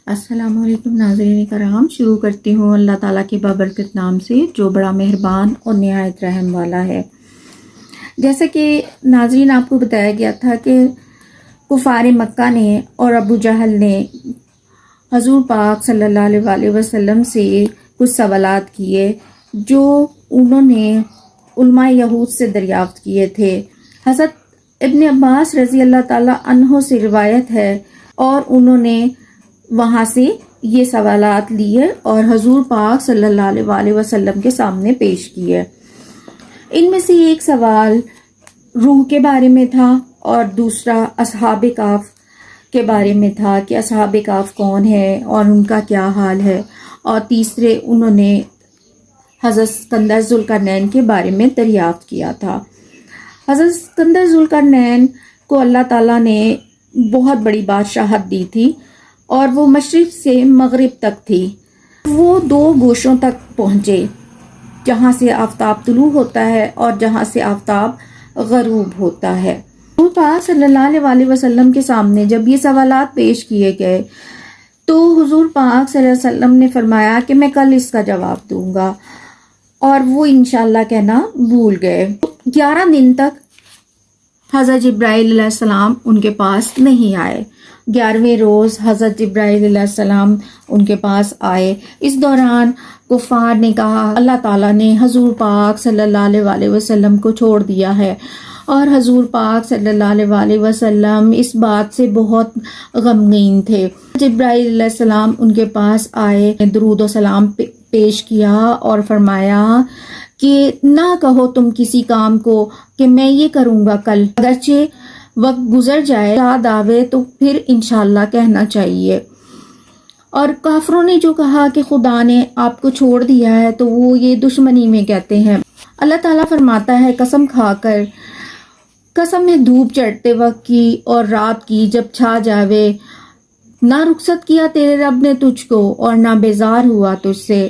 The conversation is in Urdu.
السلام علیکم ناظرین کرام، شروع کرتی ہوں اللہ تعالیٰ کے بابرکت نام سے جو بڑا مہربان اور نہایت رحم والا ہے۔ جیسے کہ ناظرین آپ کو بتایا گیا تھا کہ کفار مکہ نے اور ابو جہل نے حضور پاک صلی اللہ علیہ وآلہ وسلم سے کچھ سوالات کیے جو انہوں نے علماء یہود سے دریافت کیے تھے۔ حضرت ابن عباس رضی اللہ تعالیٰ عنہ سے روایت ہے اور انہوں نے وہاں سے یہ سوالات لیے اور حضور پاک صلی اللہ علیہ وآلہ وسلم کے سامنے پیش کیے۔ ان میں سے ایک سوال روح کے بارے میں تھا اور دوسرا اصحاب کہف کے بارے میں تھا کہ اصحاب کہف کون ہے اور ان کا کیا حال ہے، اور تیسرے انہوں نے حضرت اسکندر ذوالقرنین کے بارے میں دریافت کیا تھا۔ حضرت اسکندر ذوالقرنین کو اللہ تعالیٰ نے بہت بڑی بادشاہت دی تھی اور وہ مشرق سے مغرب تک تھی۔ وہ دو گوشوں تک پہنچے، جہاں سے آفتاب طلوع ہوتا ہے اور جہاں سے آفتاب غروب ہوتا ہے۔ حضور پاک صلی اللہ علیہ وآلہ وسلم کے سامنے جب یہ سوالات پیش کیے گئے تو حضور پاک صلی اللہ علیہ وسلم نے فرمایا کہ میں کل اس کا جواب دوں گا، اور وہ انشاءاللہ کہنا بھول گئے۔ 11 دن تک حضرت جبرائیل علیہ السلام ان کے پاس نہیں آئے۔ 11ویں روز حضرت جبرائیل علیہ السلام ان کے پاس آئے۔ اس دوران کفار نے کہا اللہ تعالیٰ نے حضور پاک صلی اللہ علیہ وآلہ وسلم کو چھوڑ دیا ہے، اور حضور پاک صلی اللہ علیہ وآلہ وسلم اس بات سے بہت غمگین تھے۔ جبرائیل علیہ السلام ان کے پاس آئے، درود و سلام پیش کیا اور فرمایا کہ نہ کہو تم کسی کام کو کہ میں یہ کروں گا کل، اگرچہ وقت گزر جائے، یاد آوے تو پھر انشاءاللہ کہنا چاہیے۔ اور کافروں نے جو کہا کہ خدا نے آپ کو چھوڑ دیا ہے تو وہ یہ دشمنی میں کہتے ہیں۔ اللہ تعالیٰ فرماتا ہے قسم کھا کر، قسم ہے دھوپ چڑھتے وقت کی اور رات کی جب چھا جاوے، نہ رخصت کیا تیرے رب نے تجھ کو اور نہ بیزار ہوا تجھ سے،